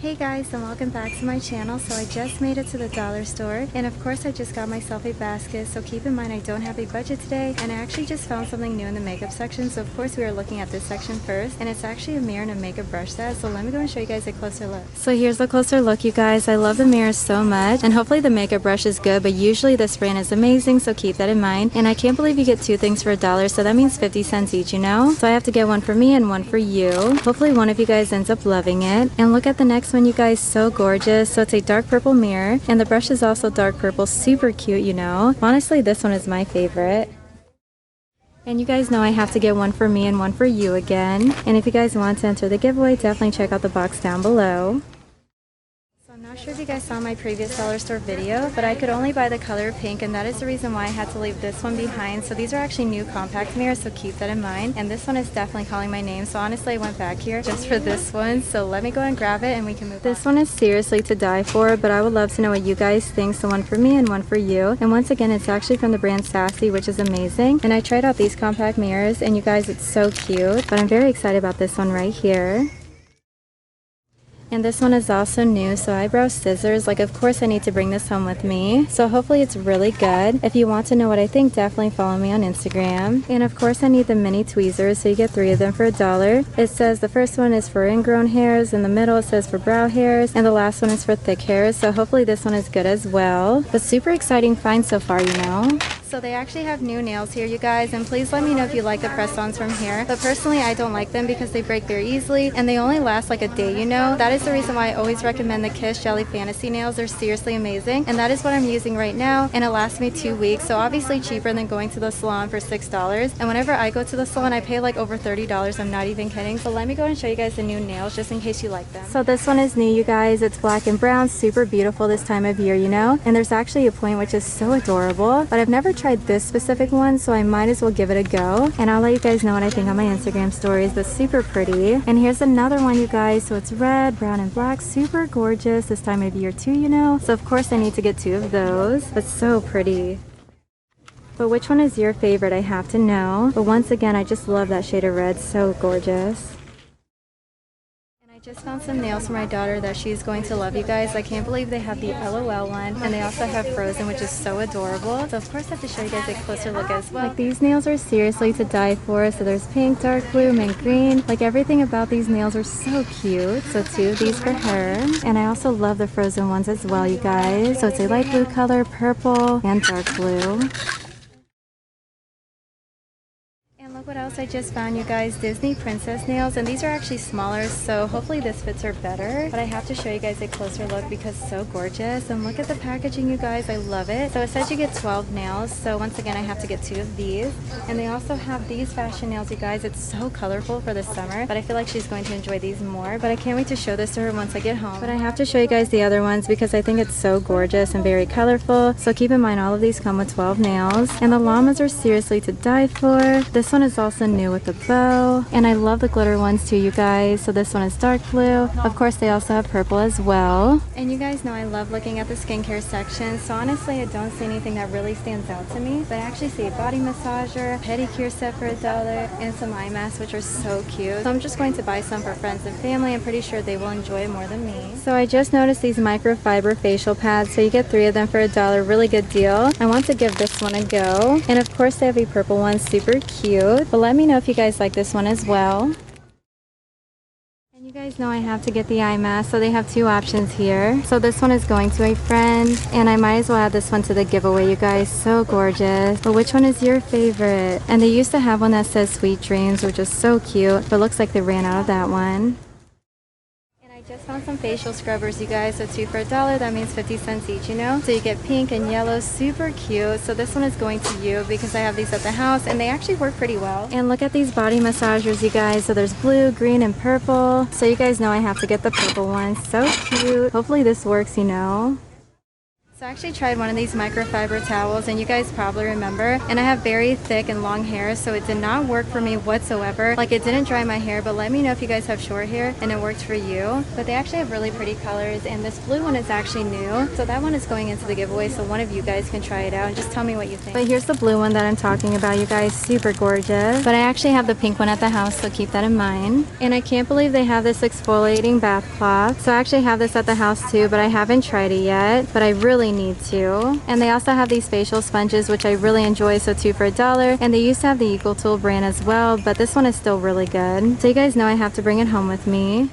Hey guys, and welcome back to my channel. So I just made it to the dollar store, and of course I just got myself a basket, so keep in mind I don't have a budget today, and I actually just found something new in the makeup section. So of course we are looking at this section first, and it's actually a mirror and a makeup brush set. So let me go and show you guys a closer look. So here's the closer look, you guys. I love the mirror so much, and hopefully the makeup brush is good, but usually this brand is amazing, so keep that in mind. And I can't believe you get two things for $1, so that means 50 cents each, you know? So I have to get one for me and one for you. Hopefully one of you guys ends up loving it. And look at the next one, you guys. So gorgeous. So it's a dark purple mirror, and the brush is also dark purple. Super cute, you know. Honestly, this one is my favorite. And you guys know I have to get one for me and one for you again. And if you guys want to enter the giveaway, definitely check out the box down below. I'm not sure if you guys saw my previous dollar store video, but I could only buy the color pink, and that is the reason why I had to leave this one behind. So these are actually new compact mirrors, so keep that in mind. And this one is definitely calling my name, so honestly I went back here just for this one. So let me go and grab it and we can move on. This one is seriously to die for, but I would love to know what you guys think. So one for me and one for you. And once again, it's actually from the brand Sassy, which is amazing. And I tried out these compact mirrors, and you guys, it's so cute. But I'm very excited about this one right here. And this one is also new, so Eyebrow Scissors. Like, of course I need to bring this home with me, so hopefully it's really good. If you want to know what I think, definitely follow me on Instagram. And of course I need the mini tweezers, so you get 3 of them for $1. It says the first one is for ingrown hairs, in the middle it says for brow hairs, and the last one is for thick hairs, so hopefully this one is good as well. But super exciting find so far, you know. So they actually have new nails here, you guys, and please let me know if you like the press-ons from here. But personally, I don't like them because they break very easily, and they only last like a day, you know. That is the reason why I always recommend the Kiss Jelly Fantasy nails. They're seriously amazing, and that is what I'm using right now, and it lasts me 2 weeks, so obviously cheaper than going to the salon for $6. And whenever I go to the salon, I pay like over $30. I'm not even kidding. So let me go and show you guys the new nails just in case you like them. So this one is new, you guys. It's black and brown, super beautiful this time of year, you know. And there's actually a point which is so adorable, but I've never tried this specific one, so I might as well give it a go, and I'll let you guys know what I think on my Instagram stories. But super pretty. And here's another one, you guys. So it's red, brown, and black. Super gorgeous this time of year too, you know. So of course I need to get 2 of those, but so pretty. But which one is your favorite? I have to know. But once again, I just love that shade of red. So gorgeous. I just found some nails for my daughter that she's going to love, you guys. I can't believe they have the LOL one, and they also have Frozen, which is so adorable. So of course I have to show you guys a closer look as well. Like, these nails are seriously to die for. So there's pink, dark blue, mint green. Like, everything about these nails are so cute. So 2 of these for her. And I also love the Frozen ones as well, you guys. So it's a light blue color, purple, and dark blue. Look what else I just found, you guys. Disney princess nails, and these are actually smaller, so hopefully this fits her better. But I have to show you guys a closer look because it's so gorgeous. And look at the packaging, you guys. I love it. So it says you get 12 nails, so once again I have to get 2 of these. And they also have these fashion nails, you guys. It's so colorful for the summer, but I feel like she's going to enjoy these more. But I can't wait to show this to her once I get home. But I have to show you guys the other ones because I think it's so gorgeous and very colorful. So keep in mind all of these come with 12 nails, and the llamas are seriously to die for. This one is also new with the bow, and I love the glitter ones too, you guys. So this one is dark blue. Of course they also have purple as well. And you guys know I love looking at the skincare section, so honestly I don't see anything that really stands out to me, but I actually see a body massager, a pedicure set for $1, and some eye masks, which are so cute. So I'm just going to buy some for friends and family. I'm pretty sure they will enjoy it more than me. So I just noticed these microfiber facial pads, so you get 3 of them for $1. Really good deal. I want to give this one a go. And of course they have a purple one, super cute. But let me know if you guys like this one as well. And you guys know I have to get the eye mask, so they have 2 options here. So this one is going to a friend, and I might as well add this one to the giveaway, you guys. So gorgeous. But which one is your favorite? And they used to have one that says Sweet Dreams, which is so cute, but looks like they ran out of that one. Just found some facial scrubbers, you guys. So 2 for $1. That means 50 cents each, you know. So you get pink and yellow, super cute. So this one is going to you because I have these at the house, and they actually work pretty well. And look at these body massagers, you guys. So there's blue, green, and purple. So you guys know I have to get the purple one. So cute. Hopefully this works, you know. So I actually tried one of these microfiber towels, and you guys probably remember, and I have very thick and long hair, so it did not work for me whatsoever. Like, it didn't dry my hair, but let me know if you guys have short hair and it worked for you. But they actually have really pretty colors, and this blue one is actually new, so that one is going into the giveaway, so one of you guys can try it out and just tell me what you think. But here's the blue one that I'm talking about, you guys. Super gorgeous. But I actually have the pink one at the house, so keep that in mind. And I can't believe they have this exfoliating bath cloth. So I actually have this at the house too, but I haven't tried it yet, but I really need to. And they also have these facial sponges, which I really enjoy, so 2 for $1. And they used to have the Equal Tool brand as well, but this one is still really good. So you guys know I have to bring it home with me.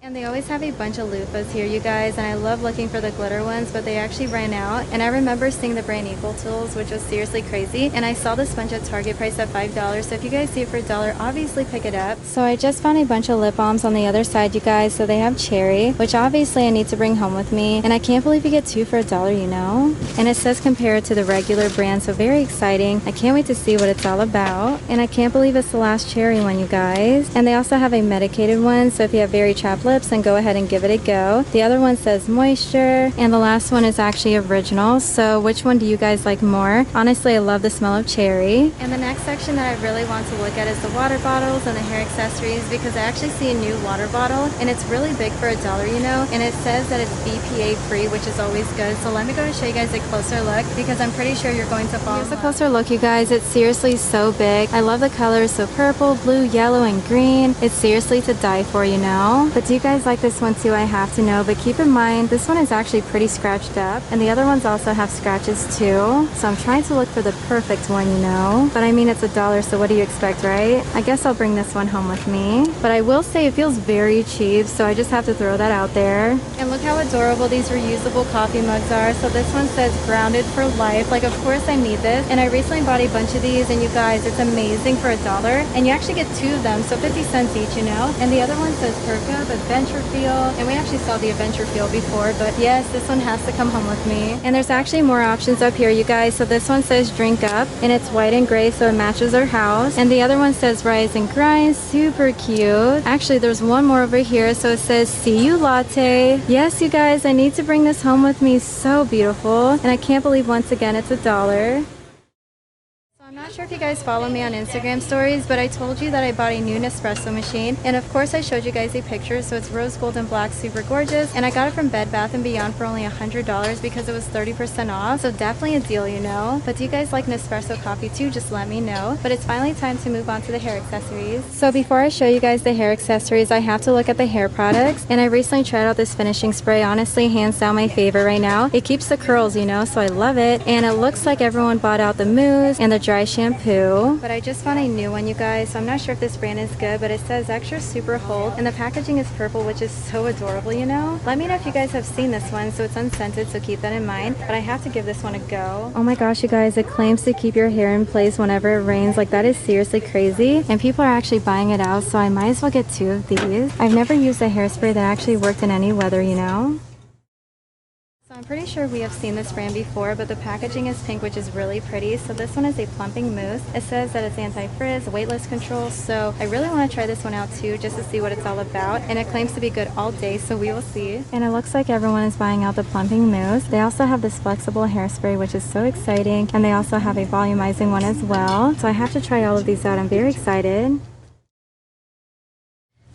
And they always have a bunch of loofahs here, you guys, and I love looking for the glitter ones, but they actually ran out. And I remember seeing the brand Equal Tools, which was seriously crazy, and I saw this sponge at Target priced at $5, so if you guys see it for $1, obviously pick it up. So I just found a bunch of lip balms on the other side, you guys. So they have cherry, which obviously I need to bring home with me, and I can't believe you get 2 for $1, you know? And it says compared to the regular brand, so very exciting. I can't wait to see what it's all about, and I can't believe it's the last cherry one, you guys. And they also have a medicated one, so if you have very chapped lips, then go ahead and give it a go. The other one says moisture, and the last one is actually original. So which one do you guys like more? Honestly, I love the smell of cherry. And the next section that I really want to look at is the water bottles and the hair accessories, because I actually see a new water bottle, and it's really big for $1, you know, and it says that it's BPA free, which is always good. So let me go and show you guys a closer look, because I'm pretty sure you're going to fall in love. Here's a closer look, you guys. It's seriously so big. I love the colors, so purple, blue, yellow, and green. It's seriously to die for, you know. But do you guys like this one too? I have to know, but keep in mind this one is actually pretty scratched up, and the other ones also have scratches too, so I'm trying to look for the perfect one, you know. But I mean, it's $1, so what do you expect, right? I guess I'll bring this one home with me. But I will say it feels very cheap, so I just have to throw that out there. And look how adorable these reusable coffee mugs are. So this one says grounded for life. Like, of course I need this, and I recently bought a bunch of these, and you guys, it's amazing for $1, and you actually get 2 of them, so 50 cents each, you know. And the other one says Perk Up Adventure Feel, and we actually saw the Adventure Feel before, but yes, this one has to come home with me. And there's actually more options up here, you guys. So this one says Drink Up, and it's white and gray, so it matches our house. And the other one says Rise and Grind, super cute. Actually, there's one more over here, so it says See You Latte. Yes, you guys, I need to bring this home with me. So beautiful, and I can't believe once again it's $1. I'm not sure if you guys follow me on Instagram stories, but I told you that I bought a new Nespresso machine, and of course I showed you guys a picture. So it's rose gold and black, super gorgeous, and I got it from Bed Bath & Beyond for only $100 because it was 30% off, so definitely a deal, you know. But do you guys like Nespresso coffee too? Just let me know. But it's finally time to move on to the hair accessories. So before I show you guys the hair accessories, I have to look at the hair products, and I recently tried out this finishing spray. Honestly, hands down my favorite right now. It keeps the curls, you know, so I love it, and it looks like everyone bought out the mousse and the dry shampoo. But I just found a new one, you guys, so I'm not sure if this brand is good, but it says Extra Super Hold, and the packaging is purple, which is so adorable, you know. Let me know if you guys have seen this one. So it's unscented, so keep that in mind, but I have to give this one a go. Oh my gosh, you guys, it claims to keep your hair in place whenever it rains. Like, that is seriously crazy, and people are actually buying it out, so I might as well get 2 of these. I've never used a hairspray that actually worked in any weather, you know. I'm pretty sure we have seen this brand before, but the packaging is pink, which is really pretty. So this one is a plumping mousse. It says that it's anti-frizz, weightless control, so I really want to try this one out too, just to see what it's all about. And it claims to be good all day, so we will see. And it looks like everyone is buying out the plumping mousse. They also have this flexible hairspray, which is so exciting, and they also have a volumizing one as well. So I have to try all of these out. I'm very excited.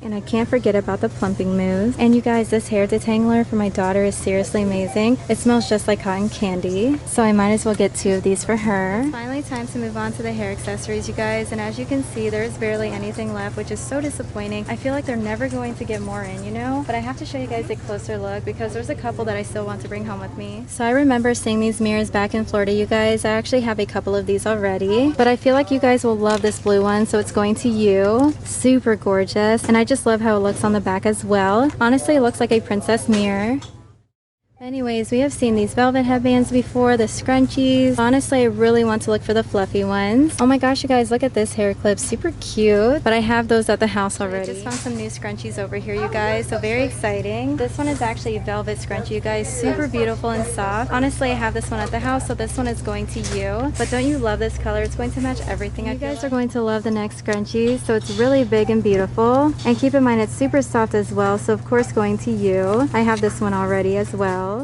And I can't forget about the plumping mousse. And you guys, this hair detangler for my daughter is seriously amazing. It smells just like cotton candy, so I might as well get 2 of these for her. It's finally time to move on to the hair accessories, you guys, and as you can see, there's barely anything left, which is so disappointing. I feel like they're never going to get more in, you know. But I have to show you guys a closer look because there's a couple that I still want to bring home with me. So I remember seeing these mirrors back in Florida, you guys. I actually have a couple of these already, but I feel like you guys will love this blue one, so it's going to you. Super gorgeous, and I just love how it looks on the back as well. Honestly, it looks like a princess mirror. Anyways, we have seen these velvet headbands before, the scrunchies. Honestly, I really want to look for the fluffy ones. Oh my gosh, you guys, look at this hair clip. Super cute, but I have those at the house already. I just found some new scrunchies over here, you guys, so very exciting. This one is actually a velvet scrunchie, you guys. Super beautiful and soft. Honestly, I have this one at the house, so this one is going to you. But don't you love this color? It's going to match everything. You guys are going to love the next scrunchie. So it's really big and beautiful. And keep in mind, it's super soft as well, so of course going to you. I have this one already as well.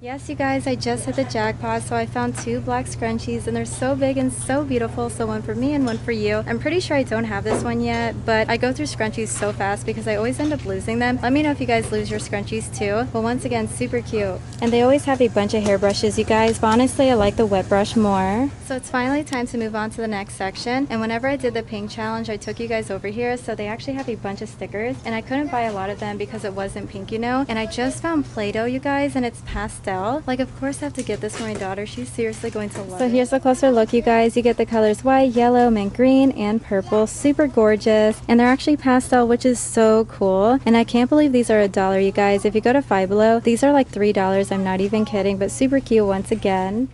Yes, you guys, I just hit the jackpot, so I found 2 black scrunchies, and they're so big and so beautiful, so one for me and one for you. I'm pretty sure I don't have this one yet, but I go through scrunchies so fast because I always end up losing them. Let me know if you guys lose your scrunchies too. But once again, super cute. And they always have a bunch of hairbrushes, you guys, but honestly, I like the wet brush more. So it's finally time to move on to the next section, and whenever I did the pink challenge, I took you guys over here, so they actually have a bunch of stickers, and I couldn't buy a lot of them because it wasn't pink, you know, and I just found Play-Doh, you guys, and it's pastel. Like, of course I have to get this for my daughter. She's seriously going to love it. So here's a closer look, you guys. You get the colors white, yellow, mint green, and purple. Super gorgeous. And they're actually pastel, which is so cool. And I can't believe these are $1, you guys. If you go to Five Below, these are like $3. I'm not even kidding, but super cute once again.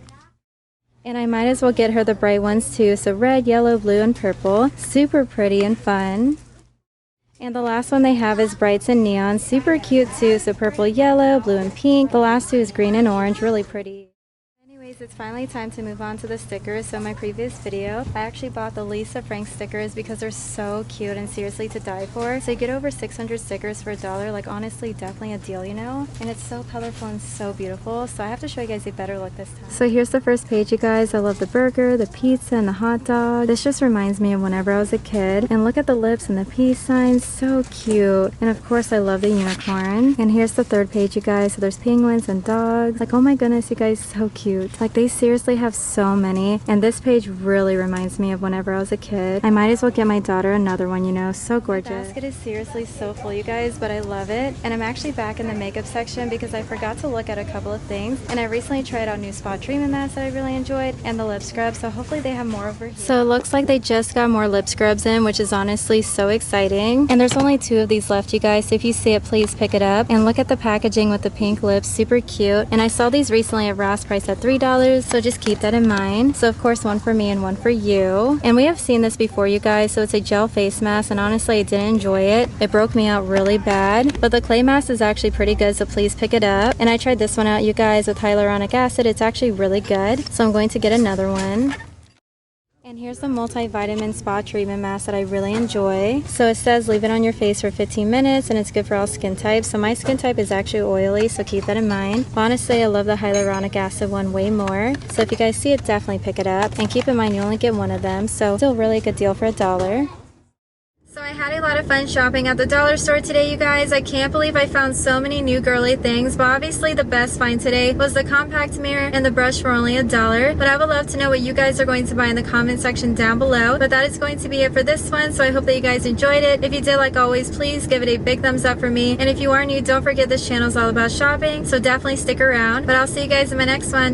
And I might as well get her the bright ones too. So red, yellow, blue, and purple. Super pretty and fun. And the last one they have is brights and neon, super cute too, so purple, yellow, blue, and pink. The last 2 is green and orange, really pretty. Anyways, it's finally time to move on to the stickers. So in my previous video, I actually bought the Lisa Frank stickers because they're so cute and seriously to die for. So you get over 600 stickers for $1, like honestly, definitely a deal, you know? And it's so colorful and so beautiful, so I have to show you guys a better look this time. So here's the first page, you guys. I love the burger, the pizza, and the hot dog. This just reminds me of whenever I was a kid. And look at the lips and the peace signs, so cute. And of course, I love the unicorn. And here's the third page, you guys. So there's penguins and dogs. Like, oh my goodness, you guys, so cute. Like, they seriously have so many, and this page really reminds me of whenever I was a kid. I might as well get my daughter another one, you know, so gorgeous. The basket is seriously so full, you guys, but I love it. And I'm actually back in the makeup section because I forgot to look at a couple of things, and I recently tried out new spot treatment masks that I really enjoyed, and the lip scrub, so hopefully they have more over here. So it looks like they just got more lip scrubs in, which is honestly so exciting. And there's only 2 of these left, you guys, so if you see it, please pick it up. And look at the packaging with the pink lips, super cute. And I saw these recently at Ross price at $3, so just keep that in mind. So of course, one for me and one for you. And we have seen this before, you guys, so it's a gel face mask, and honestly, I didn't enjoy it. It broke me out really bad, but the clay mask is actually pretty good, so please pick it up. And I tried this one out, you guys, with hyaluronic acid. It's actually really good, so I'm going to get another one. And here's the multivitamin spa treatment mask that I really enjoy. So it says leave it on your face for 15 minutes and it's good for all skin types. So my skin type is actually oily, so keep that in mind. But honestly, I love the hyaluronic acid one way more. So if you guys see it, definitely pick it up. And keep in mind, you only get one of them. So still really good deal for $1. So I had a lot of fun shopping at the dollar store today, you guys. I can't believe I found so many new girly things, but obviously the best find today was the compact mirror and the brush for only $1. But I would love to know what you guys are going to buy in the comment section down below. But that is going to be it for this one, so I hope that you guys enjoyed it. If you did, like always, please give it a big thumbs up for me. And if you are new, don't forget this channel is all about shopping, so definitely stick around. But I'll see you guys in my next one.